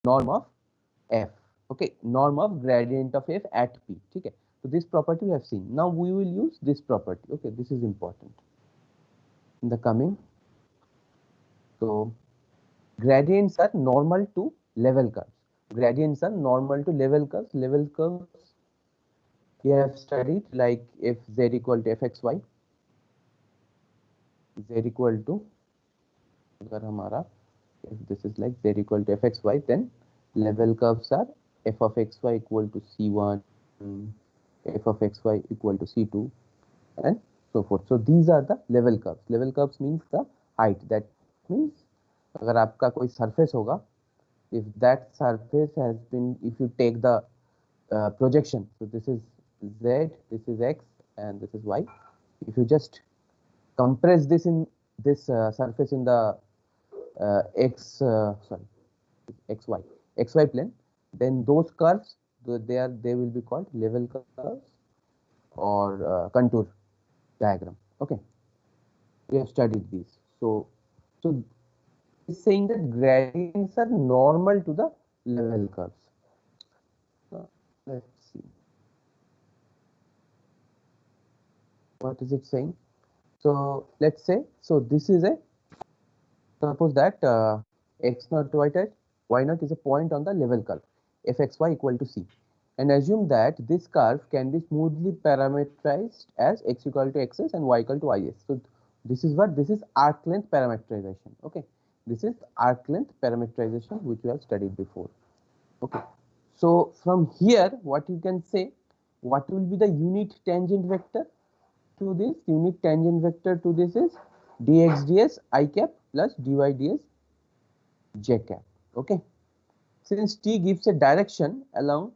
norm of f. Okay, norm of gradient of f at p. ठीक है, so this property we have seen. Now we will use this property. Okay, this is important in the coming. So gradients are normal to level curves. Gradients are normal to level curves. Level curves we have studied, like if z equal to fxy, z equal to, अगर हमारा if this is like z equal to fxy, then level curves are f of xy equal to c1, f of xy equal to c2, and so forth. So these are the level curves. Level curves means the height. That means अगर आपका कोई surface होगा, if that surface has been, if you take the projection, so this is z, this is x, and this is y. If you just compress this in this surface in the xy plane, then those curves, they will be called level curves or contour diagram. Okay, we have studied these. So it's saying that gradients are normal to the level curves. Let's see, what is it saying? So let's say, so this is a, suppose that x naught y naught is a point on the level curve fxy equal to c, and assume that this curve can be smoothly parameterized as x equal to xs and y equal to is. So this is what, this is arc length parameterization. Okay, this is arc length parameterization which we have studied before. Okay, so from here what you can say, what will be the unit tangent vector to this? Unit tangent vector to this is dx ds I cap plus dy ds j cap. Okay, since t gives a direction along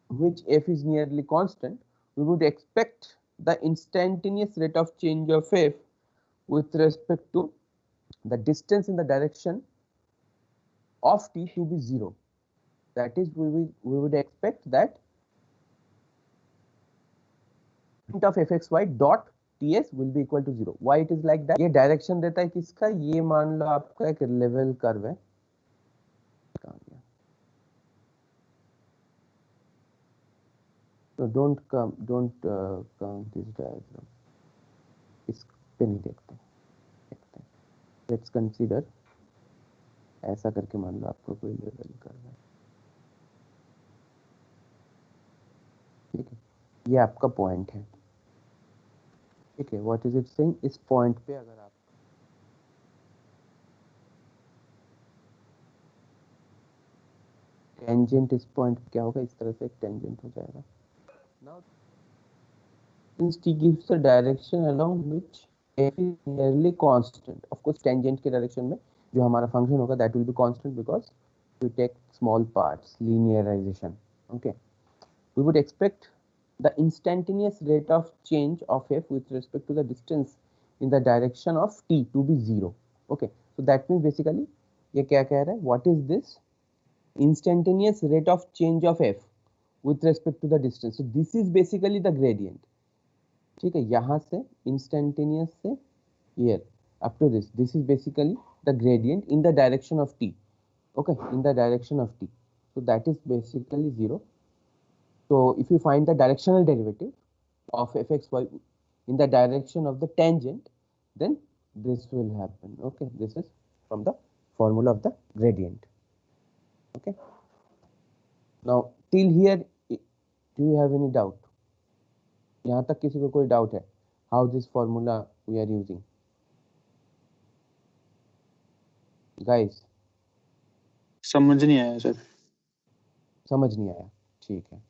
which f is nearly constant, we would expect the instantaneous rate of change of f with respect to the distance in the direction of t to be 0. That is, we would expect that of fxy dot ts will be equal to 0. Why it is like that? ये direction देता है किसका? ये मान लो आपका एक level curve है, so don't count this diagram. इस पे नहीं देखते हैं. Let's consider ऐसा करके मान लो आपको कोई लेवल कर्व है. ठीक है, ये आपका पॉइंट है. ठीक है, व्हाट इज इट सेइंग? इस पॉइंट पे अगर आप टेंजेंट, इस पॉइंट क्या होगा, इस तरह से एक टेंजेंट हो जाएगा. Now since t gives a direction along which f is nearly constant, of course tangent के डायरेक्शन में जो हमारा फंक्शन होगा that will be constant because we take small parts, linearization. Okay, we would expect the instantaneous rate of change of f with respect to the distance in the direction of t to be 0. Okay, so that means basically ये क्या कह रहा है? What is this instantaneous rate of change of f with respect to the distance? So this is basically the gradient. ठीक है, यहाँ से instantaneous से here up to this, this is basically the gradient in the direction of t. Okay, in the direction of t, so that is basically 0. So if you find the directional derivative of fxy in the direction of the tangent, then this will happen. Okay, this is from the formula of the gradient. Okay, now till here do you have any doubt? यहाँ तक किसी को कोई doubt है? How this formula we are using, guys? समझ नहीं आया sir. समझ नहीं आया? ठीक है,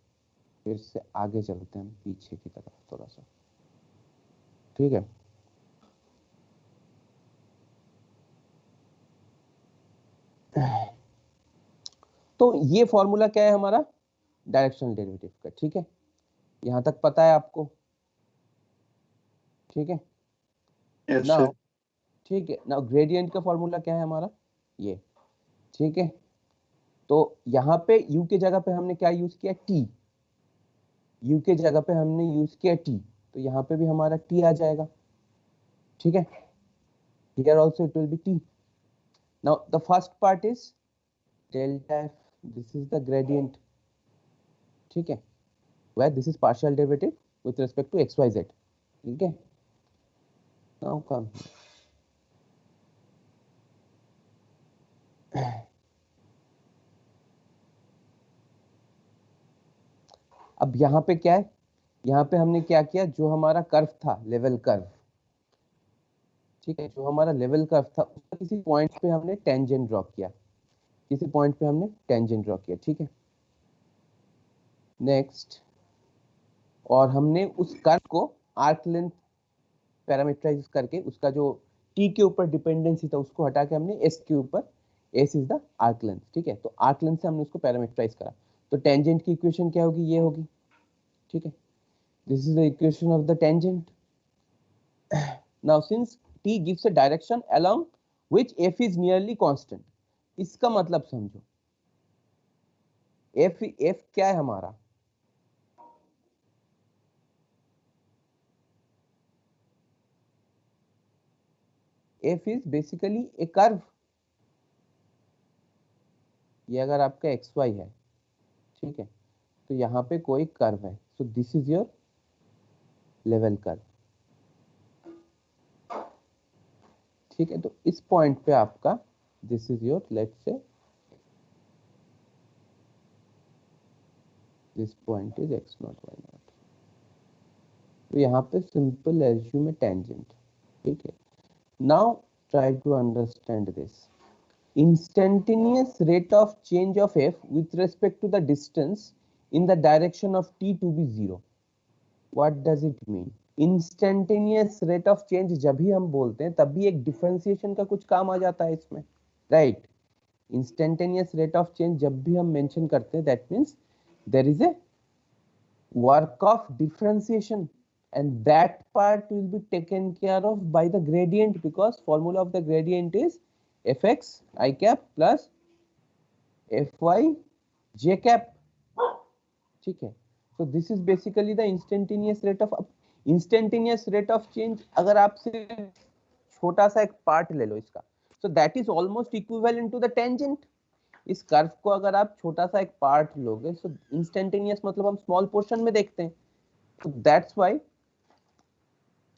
फिर से आगे चलते हैं पीछे की तरफ थोड़ा सा. ठीक है, तो ये फॉर्मूला क्या है हमारा? डायरेक्शनल डेरिवेटिव का. ठीक है, यहाँ तक पता है आपको? ठीक है, यस नाउ सर. ठीक है, नाउ ग्रेडियंट का फॉर्मूला क्या है हमारा? ये. ठीक है, तो यहाँ पे u के जगह पे हमने क्या यूज किया? t. u के जगह पे हमने यूज किया t, तो यहाँ पे भी हमारा t आ जाएगा. ठीक है, here also it will be t. Now the first part is delta F, this is the gradient, ठीक है, where this is partial derivative with respect to xyz, ठीक है। now come अब यहाँ पे क्या है, यहाँ पे हमने क्या किया, जो हमारा कर्व था, लेवल कर्व, ठीक है, जो हमारा लेवल कर्व था उसका किसी पॉइंट पे हमने टेंजेंट ड्रॉ किया, किसी पॉइंट पे हमने टेंजेंट ड्रॉ किया, ठीक है। नेक्स्ट, और हमने उस कर्व को आर्क लेंथ पैरामीटराइज करके उसका जो t के ऊपर डिपेंडेंसी था उसको हटा के हमने s के ऊपर, s is the arc length, ठीक है, तो आर्क लेंथ से हमने उसको पैरामीटराइज करा, तो टेंजेंट की इक्वेशन क्या होगी, ये होगी, ठीक है, this is the equation of the tangent. Now since t gives a direction along which f is nearly constant, इसका मतलब समझो, f क्या है हमारा, f is basically a curve, ये अगर आपका xy है, ठीक है, तो यहाँ पे कोई कर्व है, so this is your level curve, ठीक है, तो इस पॉइंट पे आपका this is your, let's say this point is x not y not, तो यहाँ पे सिंपल एज्यूम है टेंजेंट, ठीक है। Now try to understand this, instantaneous rate of change of f with respect to the distance in the direction of t to be 0, what does it mean? Instantaneous rate of change जब भी हम बोलते हैं तब भी एक differentiation का कुछ काम आ जाता है इसमें, right. Instantaneous rate of change जब भी हम मेंशन करते हैं that means there is a work of differentiation and that part will be taken care of by the gradient because formula of the gradient is fx I cap plus fy j cap, ठीक है, so this is basically the instantaneous rate of change। अगर आप सिर्फ छोटा सा एक part ले लो इसका, so that is almost equivalent to the tangent। इस कर्व को अगर आप छोटा सा एक पार्ट लोगे, so instantaneous मतलब हम स्मॉल पोर्शन में देखते हैं, so that's why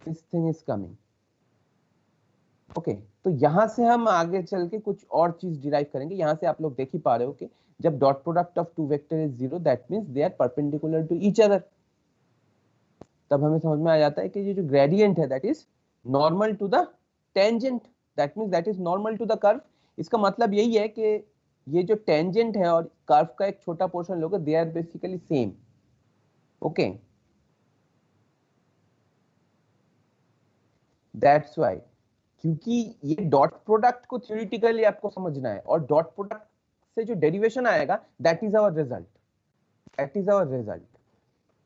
this thing is coming, okay तो यहां से हम आगे चल के कुछ और चीज डिराइव करेंगे। यहां से आप लोग देख ही पा रहे हो कि जब dot product of two vector is zero that means they are perpendicular to each other, तब हमें समझ में आ जाता है कि ये जो ग्रेडियंट है that is normal to the tangent, that means that is normal to the curve. इसका मतलब यही है कि ये जो टेंजेंट है और कर्व का एक छोटा पोर्शन लोगे they are basically same, okay that's why, क्योंकि ये डॉट प्रोडक्ट को थ्योरेटिकली आपको समझना है और डॉट प्रोडक्ट से जो डेरिवेशन आएगा that is our result, that is our result.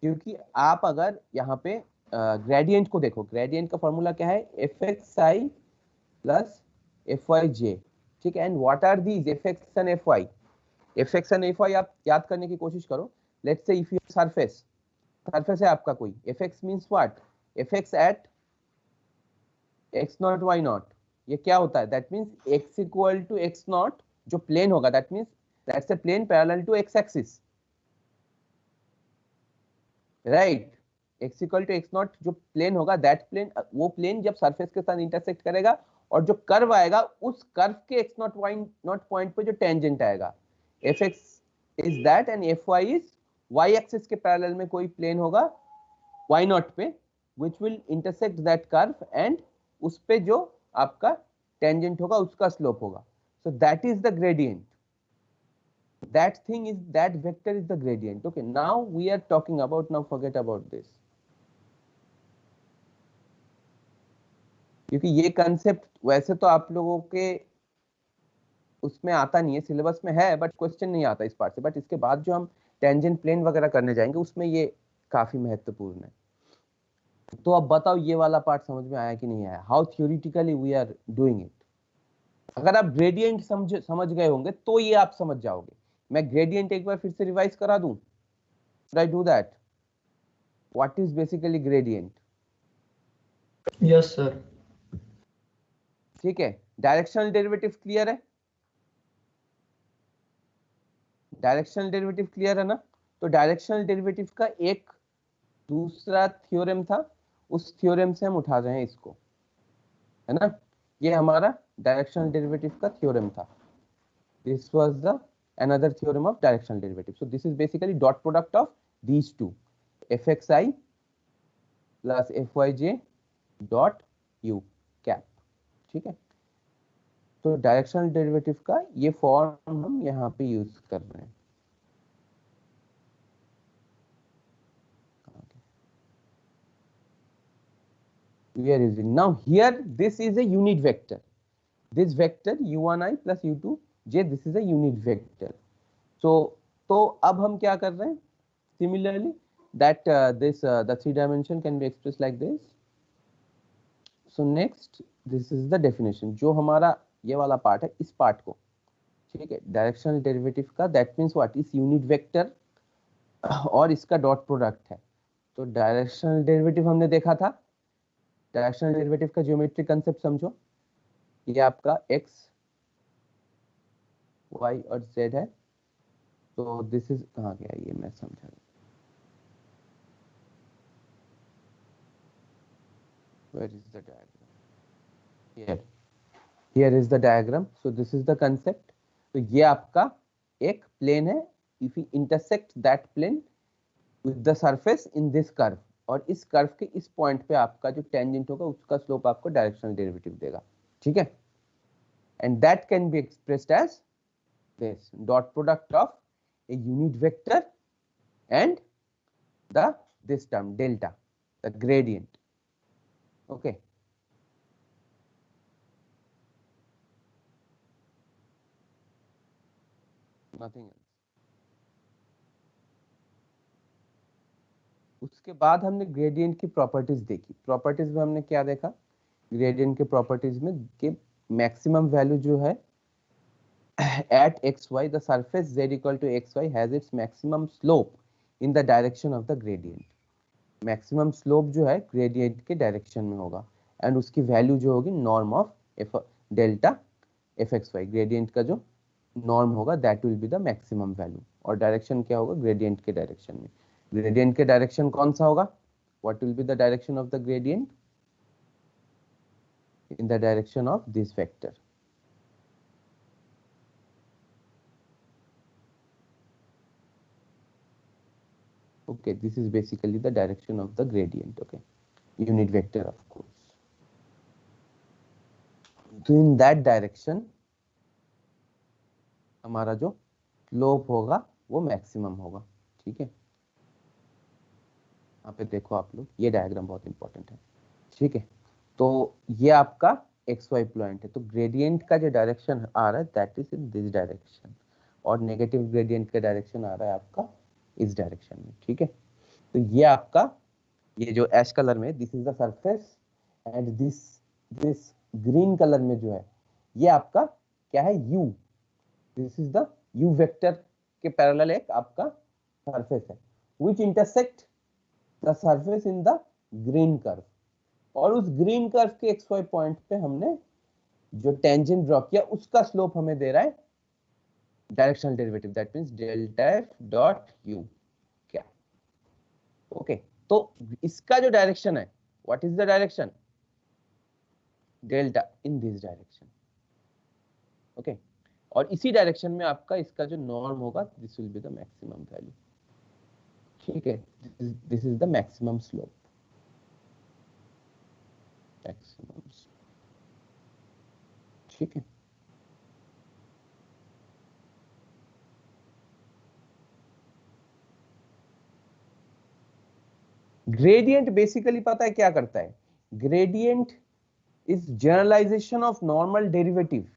क्योंकि आप अगर यहाँ पे ग्रेडियंट को देखो, ग्रेडियंट का फॉर्मूला क्या है, एफ एक्स आई प्लस एफ वाई जे, ठीक है, and what are these f x and f y, f x and f y आप याद करने की कोशिश करो। Let's say if you surface, surface है आपका कोई, f x means what, f x at x not y not, ये क्या होता है, that means x equal to x not, जो प्लेन होगा that means that's a plane parallel to x axis, right, x equal to x not जो plane होगा that plane, वो plane जब सरफेस के साथ इंटरसेक्ट करेगा और जो कर्व आएगा उस कर्व के x not y not point पे जो टेंजेंट आएगा, f x is that and f y is y axis के पैरेलल में कोई प्लेन होगा वाई नॉट पे which will intersect that curve and उस पे जो आपका टेंजेंट होगा उसका स्लोप होगा, so that is the gradient, that thing is, that vector is the gradient, okay, now we are talking about, now forget about this, क्योंकि ये concept वैसे तो आप लोगों के उसमें आता नहीं है, सिलेबस में है बट क्वेश्चन नहीं आता इस पार्ट से, बट इसके बाद जो हम टेंजेंट प्लेन वगैरह करने जाएंगे उसमें ये काफी महत्वपूर्ण है। तो अब बताओ ये वाला पार्ट समझ में आया कि नहीं आया, how theoretically we are doing it. अगर आप ग्रेडियंट समझ गए होंगे तो ये आप समझ जाओगे। मैं ग्रेडियंट एक बार फिर से रिवाइज करा दूं, should I do that? What is basically gradient? Yes, sir. ठीक है, डायरेक्शनल डेरिवेटिव क्लियर है, डायरेक्शनल डेरिवेटिव क्लियर है ना? तो डायरेक्शनल डेरिवेटिव का एक दूसरा थ्योरम था, उस थ्योरम से हम उठा रहे हैं इसको, है ना? ये हमारा डायरेक्शनल डेरिवेटिव का थ्योरम था. This was the another theorem of directional derivative. So this is basically dot product of these two, fxi plus fyj dot u cap. ठीक है, तो डायरेक्शनल डेरिवेटिव का ये फॉर्म हम यहाँ पे यूज कर रहे हैं. We are using now here. This is a unit vector. This vector u1i plus u2j. This is a unit vector. So अब हम क्या कर रहे हैं? Similarly, that the three dimension can be expressed like this. So next, this is the definition. जो हमारा ये वाला पार्ट है, इस पार्ट को, ठीक है, डायरेक्शनल डेरिवेटिव का, that means what is unit vector और इसका डॉट प्रोडक्ट है. तो डायरेक्शनल डेरिवेटिव हमने देखा था. डायरेक्शनल डेरिवेटिव का ज्योमेट्रिक कंसेप्ट समझो. ये आपका x, y और z है. तो दिस इज कहाँ गया ये, मैं समझा. Where is the diagram? Here. Here is the diagram. So this is the concept. तो ये आपका एक प्लेन है. If you intersect that plane with the surface in this curve, और इस कर्व के इस पॉइंट पे आपका जो टेंजेंट होगा उसका स्लोप आपको डायरेक्शनल डेरिवेटिव देगा. ठीक है, and that can be expressed as this dot product of a unit vector and the this term delta, the gradient. Okay, nothing else. उसके बाद हमने ग्रेडियंट की प्रॉपर्टीज देखी. प्रॉपर्टीज में हमने क्या देखा? ग्रेडियंट के प्रॉपर्टीज में कि मैक्सिमम वैल्यू जो है at xy, the surface z equal to xy has its maximum slope in the direction of the gradient. Maximum slope जो है ग्रेडियंट के डायरेक्शन में होगा, एंड उसकी वैल्यू जो होगी norm of f delta f x y. Gradient का जो नॉर्म होगा that will be the maximum value. और डायरेक्शन क्या होगा? ग्रेडियंट के डायरेक्शन में. ग्रेडियंट के डायरेक्शन कौन सा होगा? What will be the direction of the gradient? In the direction of this vector. Okay, this is basically the direction of the gradient. Okay, unit vector of course. So in that direction हमारा जो slope होगा वो maximum होगा. ठीक है, यहाँ पे देखो आप लोग, ये डायग्राम बहुत इंपॉर्टेंट है. ठीक है, तो ये आपका एक्स वाई पॉइंट है. तो ग्रेडियंट का जो डायरेक्शन आ रहा है that is in this direction, और नेगेटिव ग्रेडियंट का डायरेक्शन आ रहा है आपका इस डायरेक्शन में. ठीक है, तो ये आपका, ये जो एश कलर में, this is the surface, and this green colour में जो है ये आपका क्या है? You. This is the you vector के पैरेलल एक आपका सरफेस है which intersect the surface in the green curve. और उस ग्रीन कर्व के एक्स वाई पॉइंट पे हमने जो टेंजेंट ड्रॉ किया उसका स्लोप हमें दे रहा है directional derivative, that means delta f dot u. क्या? ओके, तो इसका जो डायरेक्शन है, what is the direction? Delta in this direction. Okay, और इसी डायरेक्शन में आपका इसका जो नॉर्म होगा this will be the maximum value. ठीक है, this is the maximum slope. Maximum. ठीक है, ग्रेडियंट बेसिकली पता है क्या करता है? Gradient is generalisation of normal derivative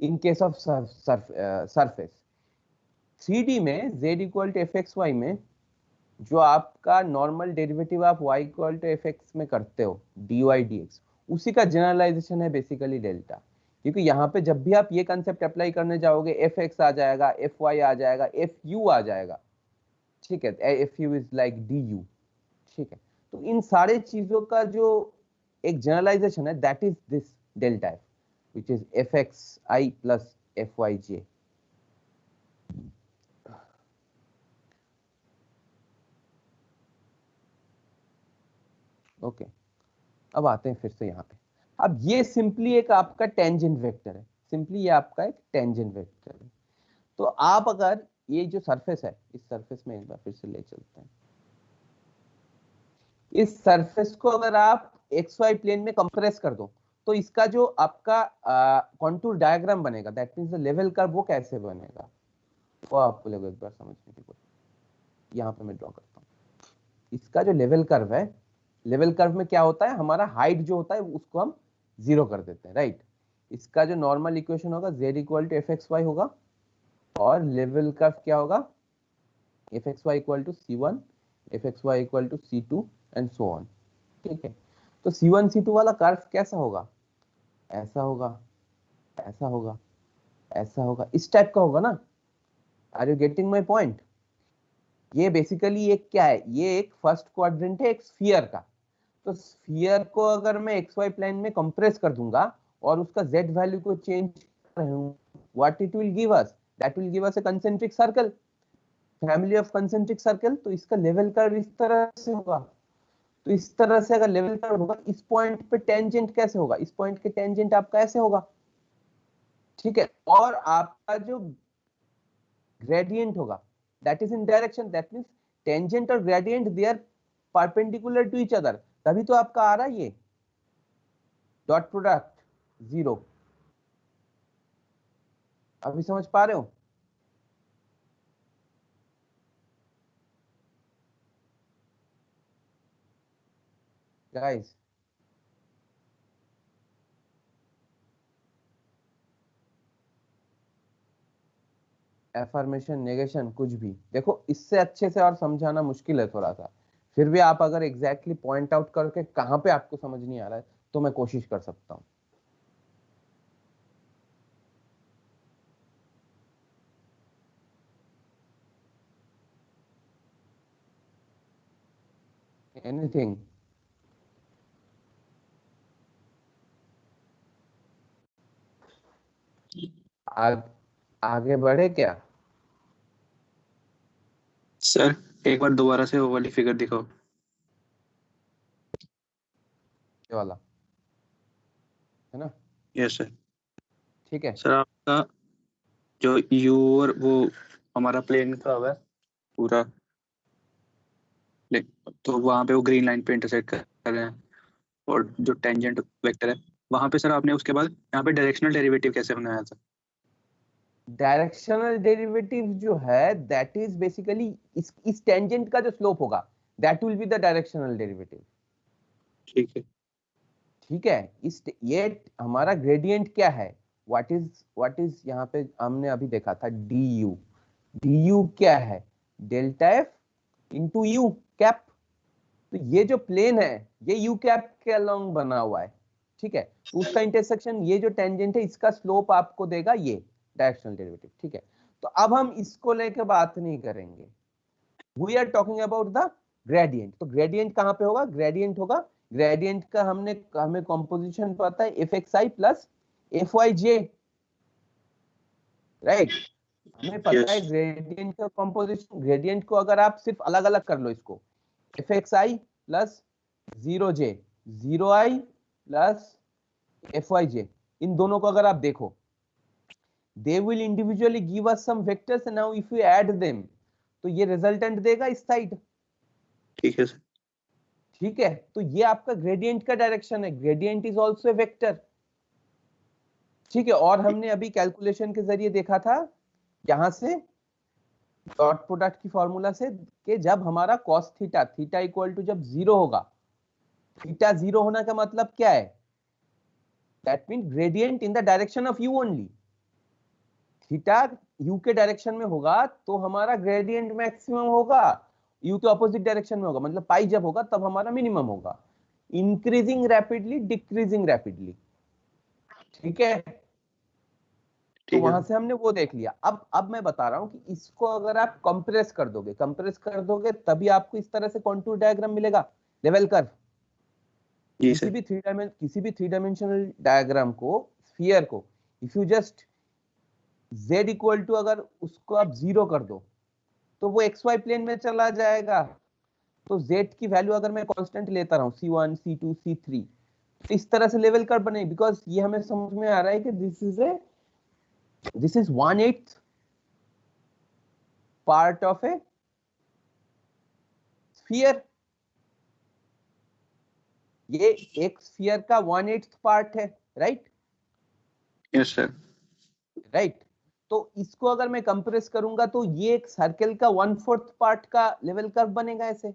in case of surface. 3D में z equal to f x y में जो आपका नॉर्मल डेरिवेटिव आप y equal to f x में करते हो dy dx, उसी का जनरलाइजेशन है बेसिकली डेल्टा. क्योंकि यहाँ पे जब भी आप ये कंसेप्ट अप्लाई करने जाओगे एफ एक्स आ जाएगा, एफ वाई आ जाएगा, एफ यू आ जाएगा. ठीक है, F you is like D you. ठीक है, तो इन सारे चीजों का जो एक जनरलाइजेशन है that is this delta f which is f x I plus F Y j. Okay, अब आते हैं फिर से यहाँ पे। अब ये सिंपली एक आपका टेंजेंट वेक्टर है, सिंपली ये आपका एक टेंजेंट वेक्टर है। तो आप अगर ये जो सरफेस है, इस सरफेस में एक बार फिर से ले चलते हैं, इस सरफेस को अगर आप एक्स वाई प्लेन में कंप्रेस कर दो तो इसका जो आपका कॉन्टूर डायग्राम बनेगा, that means the level curve, वो कैसे बनेगा वो आपको लोग एक बार समझने की कोशिश। यहाँ पे मैं ड्रॉ करता हूँ इसका जो लेवल कर्व है। लेवल कर्व में क्या होता है, हमारा हाइट जो होता है उसको हम 0 कर देते हैं, राइट। इसका जो नॉर्मल इक्वेशन होगा z equal to f x y होगा, और लेवल कर्व क्या होगा, f x y equal to c1, f x y equal to c2 and so on. ठीक है, तो c1 c2 वाला कर्व कैसा होगा, ऐसा होगा, ऐसा होगा, ऐसा होगा, इस टाइप का होगा ना। Are you getting my point? ये बेसिकली एक क्या है, ये एक फर्स्ट क्वाड्रेंट है एक स्फीयर का। तो स्फीयर को अगर मैं एक्स वाई प्लेन में कंप्रेस कर दूंगा और उसका z वैल्यू को चेंज कर रहा हूं, what it will give us, that will give us a concentric circle, family of concentric circle. तो इसका लेवल कर्व इस तरह से होगा। तो इस तरह से अगर लेवल कर्व होगा, इस पॉइंट पे टेंजेंट कैसे होगा, इस पॉइंट के टेंजेंट आपका ऐसे होगा, ठीक है। और आपका जो ग्रेडियंट होगा that is in direction, that means tangent और gradient they are perpendicular to each other, तभी तो आपका आ रहा है ये डॉट प्रोडक्ट 0। अभी समझ पा रहे हो? गाइस, एफर्मेशन, नेगेशन, कुछ भी देखो, इससे अच्छे से और समझाना मुश्किल है थोड़ा सा। फिर भी आप अगर एग्जैक्टली पॉइंट आउट करके कहां पे आपको समझ नहीं आ रहा है तो मैं कोशिश कर सकता हूं। एनीथिंग? आगे बढ़े क्या? सर एक बार दोबारा से वो वाली फिगर दिखाओ। ये वाला है ना? Yes sir. ठीक है, सर आपका जो यू और वो हमारा प्लेन का है पूरा, तो वहां पे वो ग्रीन लाइन पे इंटरसेक्ट कर रहे हैं, और जो टेंजेंट वेक्टर है वहां पे सर आपने उसके बाद यहाँ पे डायरेक्शनल डेरिवेटिव कैसे बनाया था? डायरेक्शनल डेरिवेटिव जो है दैट इज बेसिकली इस टेंजेंट का जो स्लोप होगा that will be the directional derivative. ठीक है। ठीक है, इस ये हमारा ग्रेडियंट क्या है, व्हाट इज यहाँ पे हमने अभी देखा था du। du क्या है, delta F into you cap. तो ये जो प्लेन है ये यू कैप के अलोंग बना हुआ है, ठीक है। तो उसका इंटरसेक्शन, ये जो टेंजेंट है इसका स्लोप आपको देगा ये डायरेक्शनल डेरिवेटिव, ठीक है। तो अब हम इसको लेके बात नहीं करेंगे, we are talking about the gradient. तो ग्रेडियंट कहां पे होगा, ग्रेडियंट होगा, ग्रेडियंट का हमें कंपोजिशन पता है एफ एक्स आई plus F Y J, right. हमें पता है यस। ग्रेडियंट का कंपोजिशन। ग्रेडियंट को अगर आप सिर्फ अलग अलग कर लो, इसको F x I plus 0 j, 0 i plus F Y J, इन दोनों को अगर आप देखो, they will individually give us some vectors and now if you add them तो ये रिजल्टेंट देगा इस साइड, ठीक है सर। ठीक है। तो ये आपका ग्रेडियंट का डायरेक्शन है, gradient is also a vector, ठीक है। और हमने अभी कैलकुलेशन के जरिए देखा था यहां से डॉट प्रोडक्ट की फॉर्मूला से कि जब हमारा cos theta, theta equal to जब 0 होगा, थीटा 0 होना का मतलब क्या है, that mean gradient in the direction of you only. Theta you के डायरेक्शन में होगा तो हमारा ग्रेडियंट मैक्सिमम होगा, यू के ऑपोजिट डायरेक्शन में होगा मतलब पाई जब होगा तब हमारा मिनिमम होगा, इंक्रीजिंग रैपिडली डिक्रीजिंग रैपिडली, ठीक है। तो ठीक है वहां सर। से हमने वो देख लिया। अब मैं बता रहा हूं कि इसको अगर आप कंप्रेस कर दोगे, कंप्रेस कर दोगे तभी आपको इस तरह से कॉन्टूर डायग्राम मिलेगा, लेवल कर्व। जी किसी सर। भी किसी भी थ्री डायमेंशनल डायग्राम को, स्फीयर को, if you just z equal to अगर उसको आप 0 कर दो तो वो एक्स वाई प्लेन में चला जाएगा। तो z की वैल्यू अगर मैं कांस्टेंट लेता रहूं c1 c2 c3, तो इस तरह से लेवल कर्व बने, बिकॉज ये हमें समझ में आ रहा है कि this is 1/8 part of A sphere. ये एक स्फीयर का 1/8 पार्ट है, राइट? Yes sir. राइट। तो इसको अगर मैं कंप्रेस करूंगा तो ये एक सर्कल का 1/4 पार्ट का लेवल कर्व बनेगा ऐसे।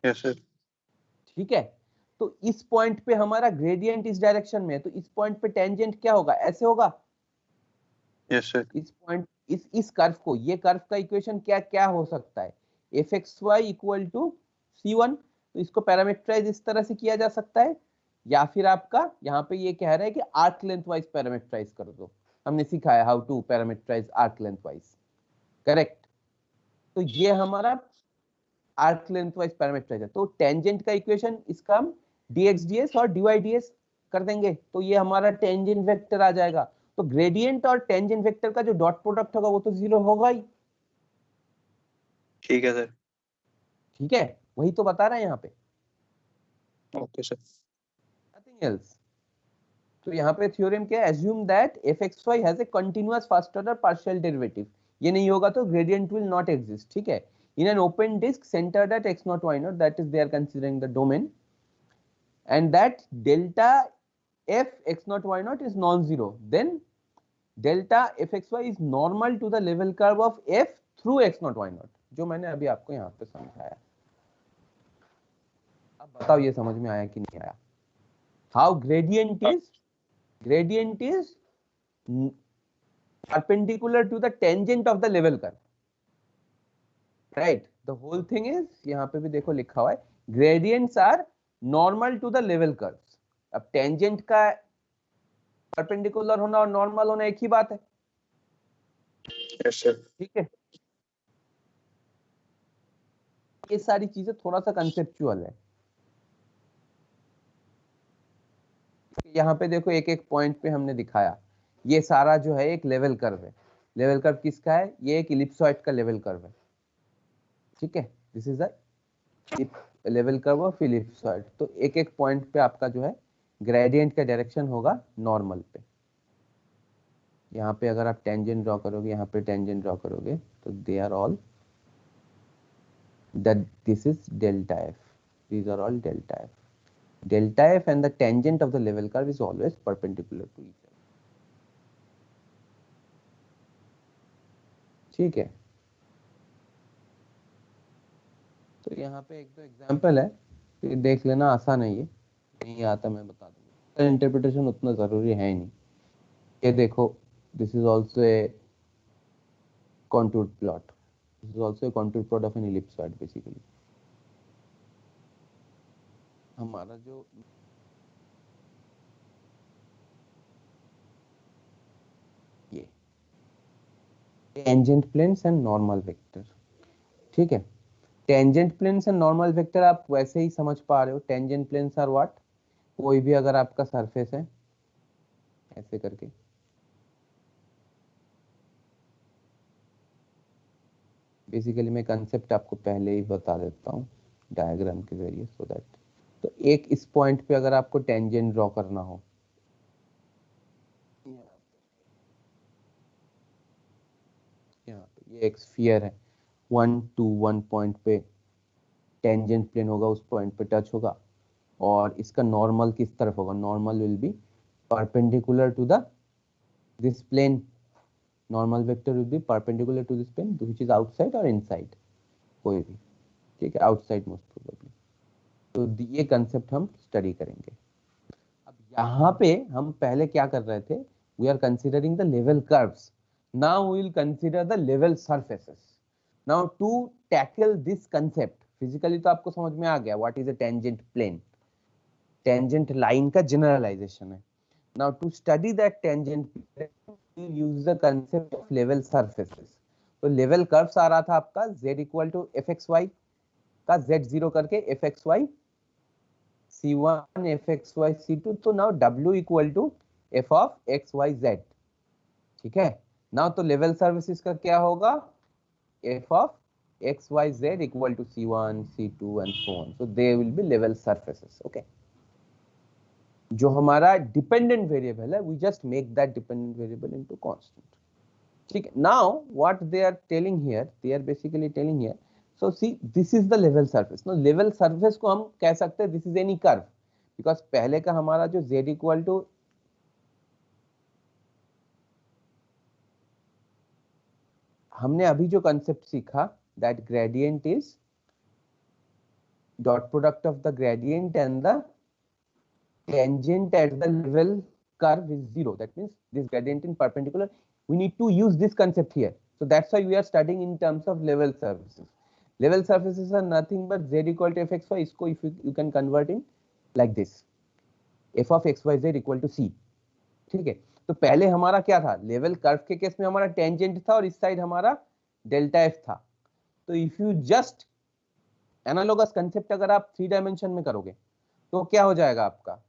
Yes sir. ठीक है, तो इस पॉइंट पे हमारा ग्रेडियंट इस डायरेक्शन में है, तो इस पॉइंट पे टेंजेंट क्या होगा, ऐसे होगा। Yes sir. इस पॉइंट इस कर्व को, ये कर्व का इक्वेशन क्या क्या हो सकता है, fxy इक्वल टू c1, तो इसको पैरामीटराइज इस तरह से किया जा सकता है, या फिर आपका यहाँ पे ये कह रहा है कि आर्क लेंथ वाइज पैरामीटराइज कर दो। हमने सीखा है how to parameterise arc length wise, correct? तो ये हमारा आर्क लेंथ वाइज पैरामीटराइज है। तो टेंजेंट का इक्वेशन इसका हम dx ds और dy ds कर देंगे, तो ये हमारा टेंजेंट वेक्टर आ जाएगा। तो ग्रेडियंट और टेंजेंट वेक्टर का जो डॉट प्रोडक्ट होगा वो तो 0 होगा ही। ठीक है सर। ठीक है, वही तो बता रहा है यहाँ पे, ओके सर। Nothing else. तो यहाँ पे थ्योरम क्या है, assume that fxy has a continuous first order partial derivative, ये नहीं होगा तो gradient will not exist। ठीक है, in an open disk centered at x naught y naught, that is they are considering the domain, and that delta f x naught y naught is non-zero, then delta fxy is normal to the level curve of f through x naught y naught, जो मैंने अभी आपको यहाँ पे समझाया। अब बताओ ये समझ में आया कि नहीं आया? How gradient is perpendicular to the tangent of the level curve, right? The whole thing is, यहाँ पे भी देखो लिखा हुआ है, gradients are normal to the level curves। अब tangent का perpendicular होना और normal होना एक ही बात है। Yes sir. ठीक है, ये सारी चीजें थोड़ा सा कंसेप्चुअल है। यहाँ पे देखो एक एक पॉइंट पे हमने दिखाया, ये सारा जो है एक लेवल कर्व है। लेवल कर्व किसका है, ये एक इलिप्सॉइड का लेवल कर्व है। ठीक है, this is a level curve of ellipsoid. तो एक एक पॉइंट पे आपका जो है ग्रेडियंट का डायरेक्शन होगा नॉर्मल पे। यहाँ पे अगर आप टेंजेंट ड्रॉ करोगे, यहाँ पे टेंजेंट ड्रॉ करोगे, तो they are all that, this is delta f, these are all delta f. Delta f and the tangent of the level curve is always perpendicular to each other। ठीक है, तो यहाँ पे एक दो एग्जांपल है, तो देख लेना, आसान है ये, नहीं आता मैं बता दूंगा, इंटरप्रिटेशन उतना जरूरी है नहीं। ये देखो, this is also a contour plot, this is also a contour plot of an ellipsoid basically। हमारा जो ये tangent planes and normal vector, ठीक है, tangent planes and normal vector आप वैसे ही समझ पा रहे हो। टेंजेंट प्लेन्स आर व्हाट, कोई भी अगर आपका सरफेस है ऐसे करके, बेसिकली मैं कंसेप्ट आपको पहले ही बता देता हूँ डायग्राम के जरिए, सो दैट, तो एक इस पॉइंट पे अगर आपको टेंजेंट ड्रॉ करना हो, यहाँ पे ये एक स्फीयर है, 1 to 1 पॉइंट पे टेंजेंट प्लेन होगा, उस पॉइंट पे टच होगा, और इसका नॉर्मल किस तरफ होगा, normal will be perpendicular to the this plane, normal vector will be perpendicular to this plane which is outside और इनसाइड, कोई भी, ठीक है, आउटसाइड मोस्ट प्रोबेबली। तो ये कंसेप्ट हम स्टडी करेंगे। अब यहाँ पे हम पहले क्या कर रहे थे, we are considering the level curves, now we will consider the level surfaces. Now to tackle this concept, physically तो आपको समझ में आ गया what is a tangent plane, tangent line का जनरलाइजेशन है। Now to study that tangent plane, use the concept of level surfaces. तो level curves आ रहा था आपका z इक्वल टू fxy का z0 करके fxy c1 fxy c2, तो now w equal to f of xyz। ठीक है, नाउ तो लेवल सर्विसेज का क्या होगा, f of x, y, z equal to c1, c2 and so on. So they will be level surfaces. Okay. जो हमारा dependent variable है, we just make that dependent variable into constant. ठीक है. Now what they are telling here, they are basically telling here, so see this is the level surface. No, level surface को हम कह सकते हैं this is any curve, because पहले का हमारा जो z इक्वल टू, हमने अभी जो कंसेप्ट सीखा that gradient is dot product of the gradient and the tangent at the level curve is 0. That means this gradient in perpendicular. We need to use this concept here. So that's why we are studying in terms of level surfaces. Level surfaces are nothing but z equal to fxy. इसको if you can convert in like this, f of xyz equal to c. ठीक है. तो पहले हमारा क्या था, level curve के case में हमारा टेंजेंट था और इस साइड हमारा डेल्टा एफ था. तो if you just analogous concept अगर आप 3 डायमेंशन में करोगे तो क्या हो जाएगा, आपका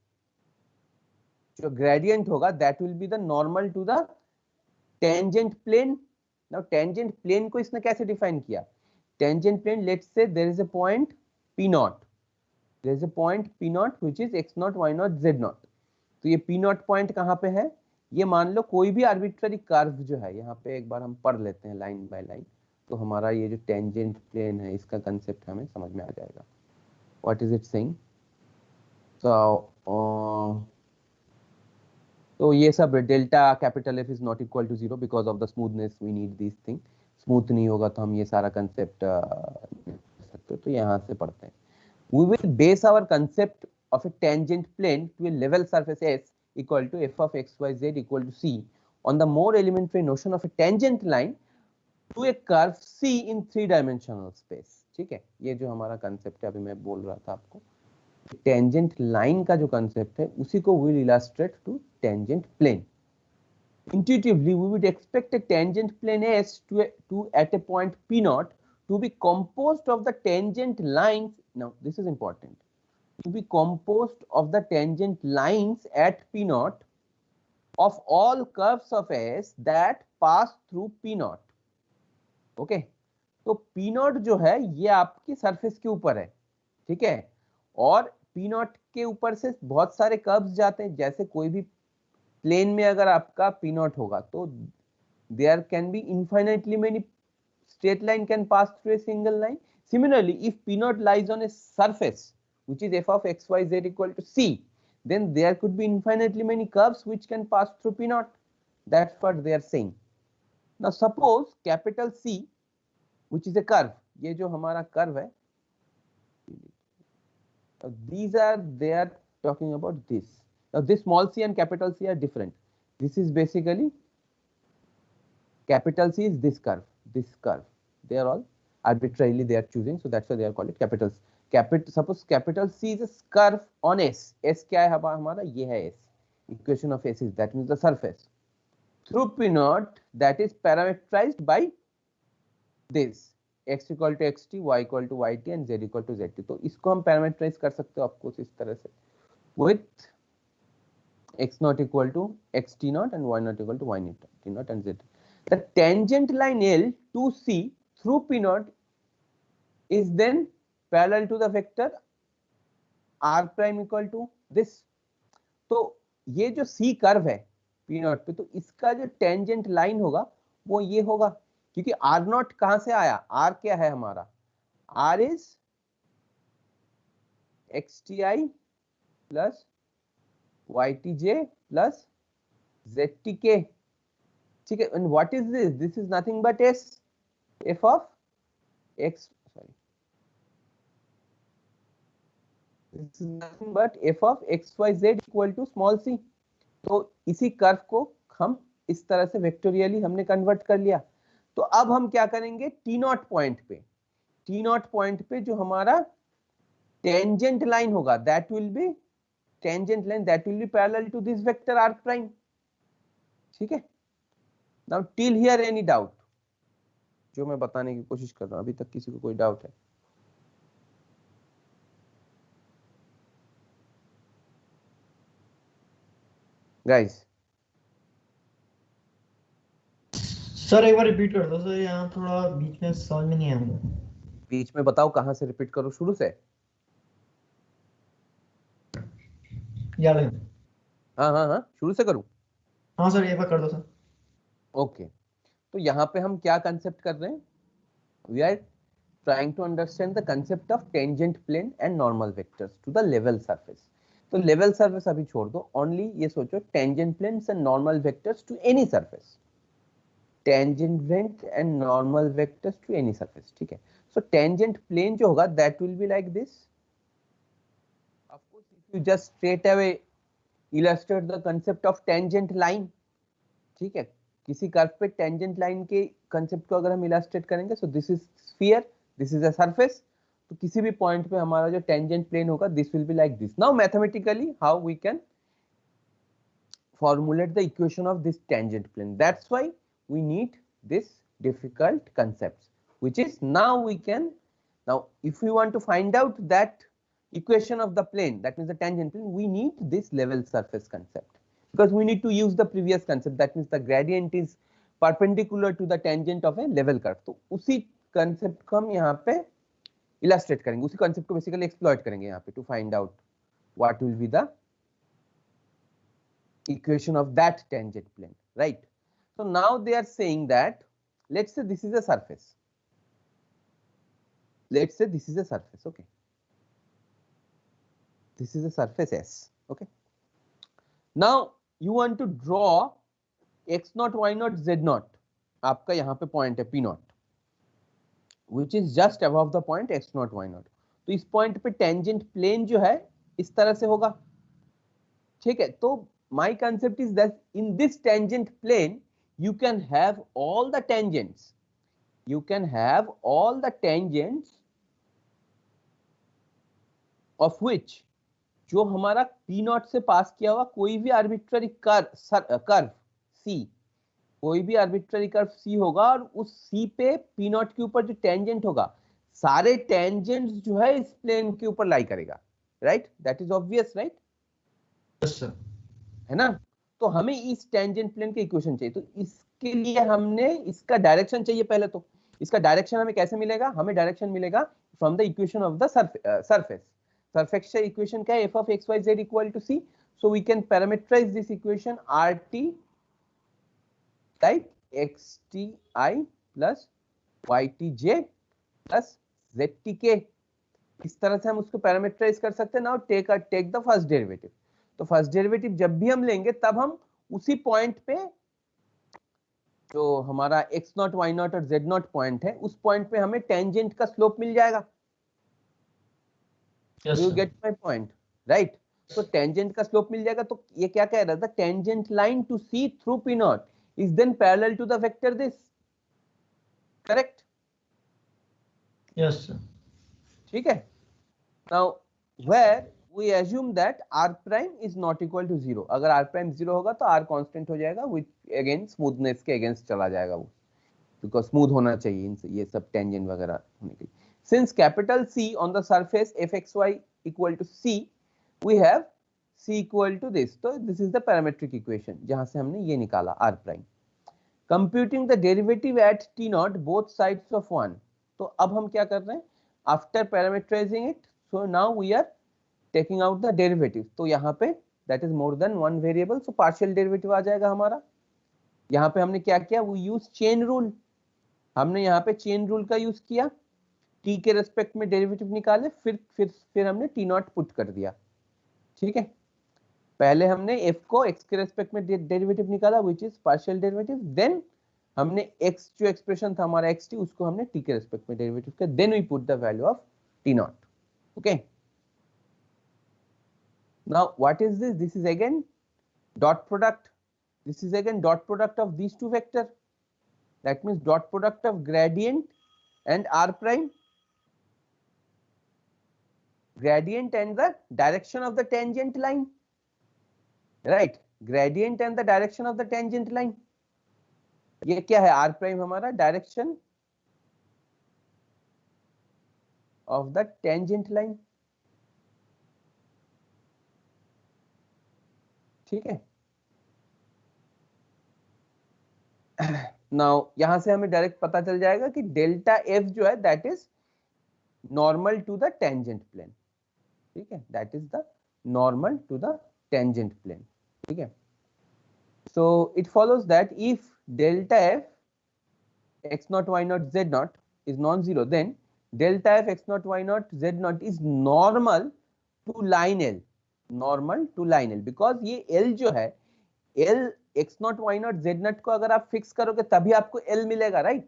जो ग्रेडियंट होगा that will be the normal to the tangent plane. Now tangent plane को इसने कैसे डिफाइन किया, tangent plane, let's say there is a point p not, there is a point p not which is x not y not z not. तो ये P not point कहाँ पे है, ये मान लो कोई भी आर्बिट्ररी कर्व जो है, यहाँ पे एक बार हम पढ़ लेते हैं लाइन बाय लाइन, तो हमारा ये जो टेंजेंट प्लेन है इसका कंसेप्ट हमें समझ में आ जाएगा. व्हाट इज इट सेइंग, तो ये सब delta capital f is not equal to 0 because of the smoothness, we need this thing. Smooth नहीं होगा तो हम ये सारा कंसेप्ट सकते. तो यहाँ से पढ़ते हैं. We will base our concept of a tangent plane to a level surface s equal to f of x y z equal to c on the more elementary notion of a tangent line to a curve c in 3 dimensional space. ठीक है. ये जो हमारा concept है, अभी मैं बोल रहा था आपको, टेंजेंट लाइन का जो कंसेप्ट है उसी को will illustrate to tangent plane. Intuitively, we would expect a tangent plane S to at a point P naught to be composed of the tangent lines. Now, this is important. To be composed of the tangent lines at P naught of all curves of S that pass through P naught. Okay. तो P naught जो है ये आपकी surface के ऊपर है. ठीक है. और P naught के ऊपर से बहुत सारे कर्व्स जाते हैं. जैसे कोई भी प्लेन में अगर आपका पी नॉट होगा तो there can be infinitely many straight line can pass through a single line. Similarly if p not lies on a surface which is f of x y z equal to c, then there could be infinitely many curves which can pass through p not. That's what they are saying. Now suppose capital c which is a curve, ये जो हमारा curve है, these are they are talking about this. Now this small c and capital C are different. This is basically capital C is this curve, this curve. They are all arbitrarily they are choosing, so that's why they are called it capitals. Suppose capital C is a curve on S. S क्या है हमारा, ये है S. Equation of S is that means the surface through P naught that is parameterized by this x equal to xt, y equal to yt and z equal to zt. तो इसको हम parameterise कर सकते हो आपको इस तरह से, with x naught equal to xt naught and y naught equal to y naught and z. The tangent line L to C through P naught is then parallel to the vector r prime equal to this. तो ये जो C curve है P naught पे, तो इसका जो tangent line होगा वो ये होगा, क्योंकि r naught कहां से आया, r क्या है हमारा, r is xti plus ytj plus ztk. ठीक है. and what is this, this is nothing but s, f of x, sorry, this is nothing but f of xyz equal to small c. तो इसी curve को हम इस तरह से vectorially हमने कन्वर्ट कर लिया. तो अब हम क्या करेंगे, टी नॉट पॉइंट पे, टी नॉट पॉइंट पे जो हमारा टेंजेंट लाइन होगा that will be tangent line that will be parallel to this vector r prime. ठीक है. Now till here any doubt, जो मैं बताने की कोशिश कर रहा हूं, अभी तक किसी को कोई डाउट है? गाइस सर एक बार रिपीट कर दो सर, यहाँ थोड़ा बीच में समझ में नहीं आया मुझे। बीच में बताओ कहाँ से रिपीट करो, शुरू से? याद है। हाँ हाँ हाँ, शुरू से करूँ? हाँ सर एक बार कर दो सर। ओके, तो यहाँ पे हम क्या कंसेप्ट कर रहे हैं? We are trying to understand the concept of tangent plane and normal vectors to the level surface. तो level surface अभी छोड़ दो, only ये सोचो tangent planes and normal vectors to any surface. Tangent plane and normal vectors to any surface, ठीक है? So tangent plane जो होगा that will be like this. Of course, if you just straight away illustrate the concept of tangent line, ठीक है, किसी curve पे tangent line के concept को अगर हम इलास्ट्रेट करेंगे, so this is sphere, this is a surface, तो किसी भी पॉइंट पे हमारा जो टेंजेंट प्लेन होगा this will be like this. Now mathematically how we can formulate the equation of this tangent plane? That's why we need this difficult concepts, which is now we can, now if we want to find out that equation of the plane, that means the tangent plane, we need this level surface concept, because we need to use the previous concept, that means the gradient is perpendicular to the tangent of a level curve. तो उसी concept को हम यहाँ पे illustrate करेंगे, उसी concept को basically exploit करेंगे यहाँ पे to find out what will be the equation of that tangent plane, right? So now they are saying that, let's say this is a surface, let's say this is a surface, okay, this is a surface S, okay. Now you want to draw x naught, y naught, z naught, आपका यहाँ पे point है p naught, which is just above the point x naught, y naught. तो इस point पे tangent plane जो है इस तरह से होगा, ठीक है? तो my concept is that in this tangent plane you can have all the tangents, you can have all the tangents of which, जो हमारा p नॉट से पास किया हुआ कोई भी आर्बिट्ररी कर्व c, कोई भी आर्बिट्ररी कर्व c होगा, और उस c पे p नॉट के ऊपर जो टेंजेंट होगा, सारे टेंजेंट्स जो है इस प्लेन के ऊपर लाई करेगा, right? That is obvious, right? Yes sir. है ना? तो हमें इस टेंजेंट प्लेन के इक्वेशन चाहिए, तो इसके लिए हमने इसका डायरेक्शन चाहिए पहले. तो इसका डायरेक्शन हमें कैसे मिलेगा? हमें डायरेक्शन मिलेगा from the equation of the surface. Surface का इक्वेशन क्या है? f of xyz equal to c. So we can parameterize this equation rt like xti plus ytj plus ztk. इस तरह से हम उसको पैरामीटराइज कर सकते हैं. Now take the first derivative. तो फर्स्ट डेरिवेटिव जब भी हम लेंगे तब हम उसी पॉइंट पे जो हमारा x नॉट, y नॉट और z नॉट पॉइंट है, उस पॉइंट पे हमें टेंजेंट का स्लोप मिल जाएगा. You get my point, right? तो टेंजेंट का स्लोप मिल जाएगा. तो ये क्या कह रहा था? Tangent line to c through p not is then parallel to the vector this, correct? Yes sir. ठीक है. Now where we assume that r prime is not equal to 0. अगर r prime 0 होगा तो r कांस्टेंट हो जाएगा, which again smoothness के against चला जाएगा वो, बिकॉज स्मूथ होना चाहिए ये सब टेंजेंट वगैरह होने के लिए. Since capital C on the surface fxy equal to c, we have c equal to this. तो this is the parametric equation जहां से हमने ये निकाला r prime. Computing the derivative at t naught both sides of 1. तो अब हम क्या कर रहे हैं? After parameterizing it, so now we are taking out the derivative. तो यहाँ पे that is more than one variable, so partial derivative आ जाएगा हमारा. यहाँ पे हमने क्या किया? We use chain rule. हमने यहाँ पे चेन रूल का यूज किया, t के रेस्पेक्ट में डेरिवेटिव निकाले, फिर हमने t नॉट पुट कर दिया. ठीक है, पहले हमने f को x के रेस्पेक्ट में डेरिवेटिव निकाला, which is partial derivative. Then हमने x जो एक्सप्रेशन था हमारा xt, उसको हमने t के रेस्पेक्ट में डेरिवेटिव किया. Then we put the value of t naught. Okay, now what is this? This is again dot product. This is again dot product of these two vector. That means dot product of gradient and r prime, gradient and the direction of the tangent line, right? Gradient and the direction of the tangent line. ये क्या है? r prime हमारा direction of the tangent line. ठीक है. Now यहां से हमें direct पता चल जाएगा कि डेल्टा एफ जो है that is normal to the tangent plane, ठीक है, that is the normal to the tangent plane, ठीक है। So it follows that if delta F x naught y naught z naught is non-zero, then delta f x naught y naught z naught is normal to line L, normal to line L, because ये L जो है L x naught y naught z naught को अगर आप fix करोगे तभी आपको L मिलेगा, right?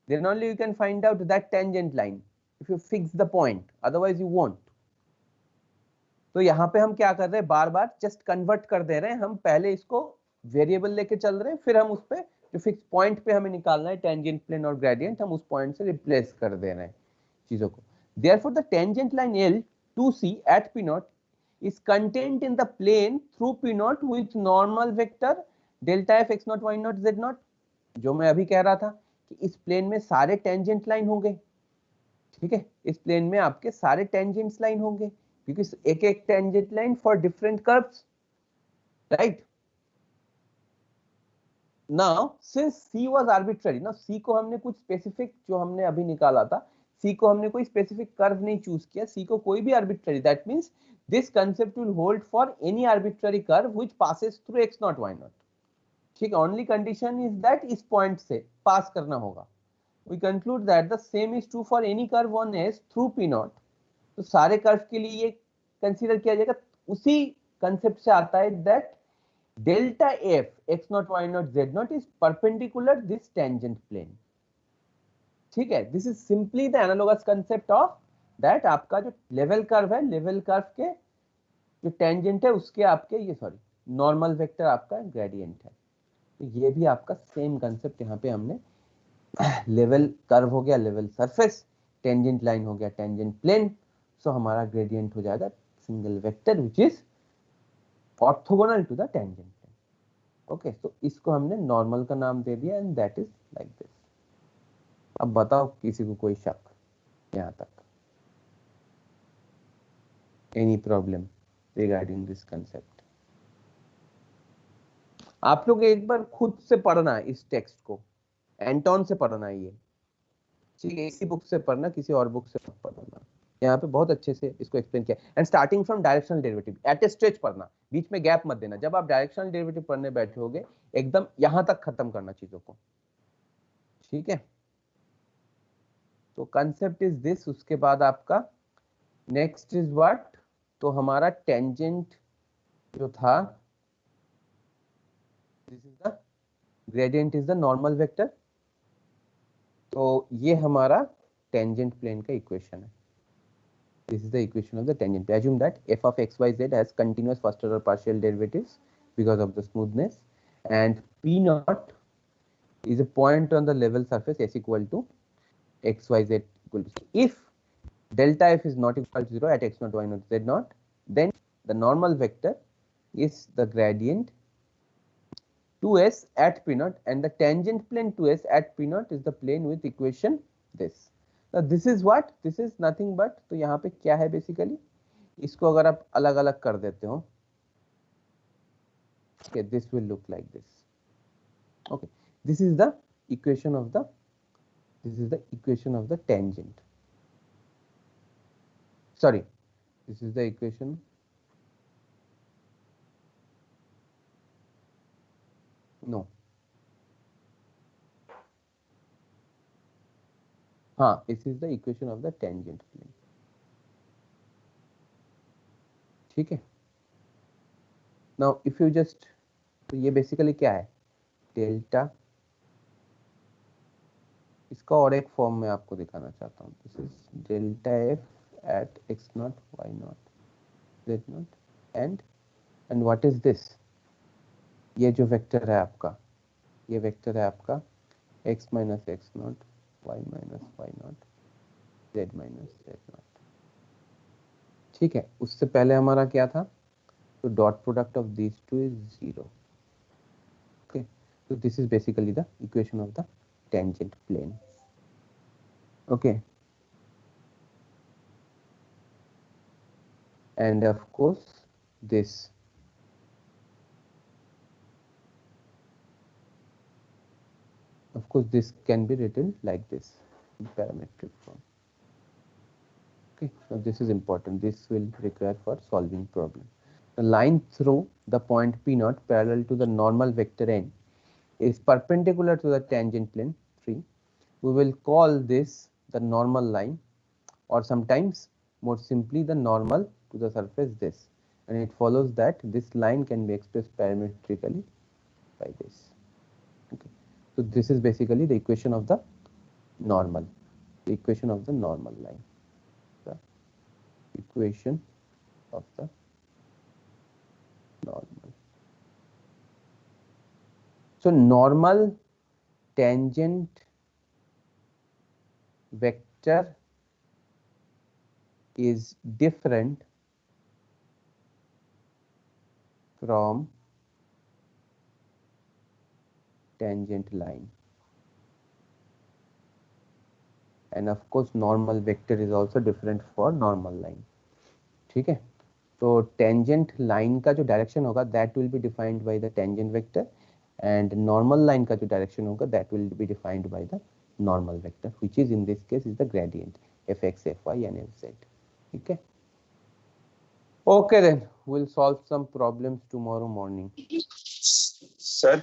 Then only you can find out that tangent line if you fix the point, otherwise you won't. तो यहाँ पे हम क्या कर रहे हैं, बार बार जस्ट कन्वर्ट कर दे रहे हैं, हम पहले इसको वेरिएबल लेके चल रहे हैं, फिर हम उस पे जो फिक्स पॉइंट पे हमें निकालना है टेंजेंट प्लेन और ग्रेडियंट, हम उस पॉइंट से रिप्लेस कर दे रहे हैं चीजों को। Therefore the tangent line L2C at P naught is contained in the plane through P naught with normal vector delta f x naught y naught z naught। जो मैं अभी कह रहा था कि इस प्लेन में सारे टेंजेंट लाइन होंगे, ठीक है, इस प्लेन में आपके सारे टेंजेंट्स लाइन होंगे, क्योंकि एक एक tangent line for different curves, right. Now since C was arbitrary, ना C को हमने कुछ स्पेसिफिक, जो हमने अभी निकाला था, C को हमने कोई स्पेसिफिक कर्व नहीं चूज किया, C को कोई भी arbitrary, that means this concept will hold for any arbitrary curve which passes through x not y naught, ठीक है। ओनली कंडीशन इज दैट इस पॉइंट से पास करना होगा। We conclude that the same is true for any curve on S through P naught. तो सारे curve के लिए ये कंसीडर किया जाएगा, उसी कंसेप्ट से आता है that delta f x naught y naught z naught is perpendicular this tangent plane, ठीक है। This is simply the analogous concept of that आपका जो लेवल कर्व है, लेवल कर्व के जो टेंजेंट है उसके आपके ये सॉरी नॉर्मल वेक्टर आपका ग्रेडियंट है। तो ये भी आपका सेम कंसेप्ट यहाँ पे हमने लेवल कर्व हो गया लेवल सरफेस, टेंजेंट लाइन हो गया टेंजेंट प्लेन, सो हमारा ग्रेडियंट हो जाएगा single vector which is orthogonal to the tangent plane. Okay, तो इसको हमने नॉर्मल का नाम दे दिया and that is like this. अब बताओ किसी को कोई शक यहाँ तक, any problem regarding this concept? आप लोग एक बार खुद से पढ़ना इस टेक्स्ट को, एंटोन से पढ़ना ये, ठीक है, इसी बुक से पढ़ना, किसी और बुक से मत पढ़ना। यहाँ पे बहुत अच्छे से इसको एक्सप्लेन किया, and starting from directional derivative eight A stretch पढ़ना, बीच में गैप मत देना। जब आप डायरेक्शनल डेरिवेटिव पढ़ने बैठे होगे एकदम यहाँ तक खत्म करना चीजों को, ठीक है। तो कंसेप्ट इज दिस। उसके बाद आपका नेक्स्ट इज व्हाट, तो हमारा टेंजेंट जो था, this is the gradient is the normal vector. तो ये हमारा टेंजेंट प्लेन का इक्वेशन है। This is the equation of the tangent. Assume that f of x, y, z has continuous first order partial derivatives because of the smoothness, and P naught is a point on the level surface S equal to x, y, z equal to. If delta f is not equal to 0 at x naught, y naught, z naught, then the normal vector is the gradient 2s at P naught, and the tangent plane 2s at P naught is the plane with equation this. This is what, this is nothing but, तो यहाँ पे क्या है basically, इसको अगर आप अलग अलग कर देते हो, okay, this will look like this. Okay, this is the equation of the, this is the equation of the tangent, sorry, this is the equation, no, हाँ, this is the equation of the tangent plane, ठीक है। now if you just, तो ये basically क्या है, delta, इसका और एक फॉर्म में आपको दिखाना चाहता हूँ, this is delta F at x not y naught z naught and what is this, ये जो वेक्टर है आपका, ये वेक्टर है आपका x minus X not, Y minus Y naught, Z minus Z naught, ठीक है। उससे पहले हमारा क्या था, तो dot product of this two is 0, okay. तो this is basically the equation of the tangent plane, okay, and of course this, Of course, this can be written like this in parametric form. Okay, so this is important. This will require for solving problem. The line through the point P naught parallel to the normal vector n is perpendicular to the tangent plane 3. We will call this the normal line, or sometimes more simply the normal to the surface this, and it follows that this line can be expressed parametrically by this. Okay, so this is basically the equation of the normal, the equation of the normal line, the equation of the normal. So normal tangent vector is different from tangent line, and of course normal vector is also different for normal line. ठीक है, तो tangent line का जो direction होगा that will be defined by the tangent vector, and normal line का जो direction होगा that will be defined by the normal vector, which is in this case is the gradient fx, fy and fz. ठीक है, okay, then we'll solve some problems tomorrow morning. Sir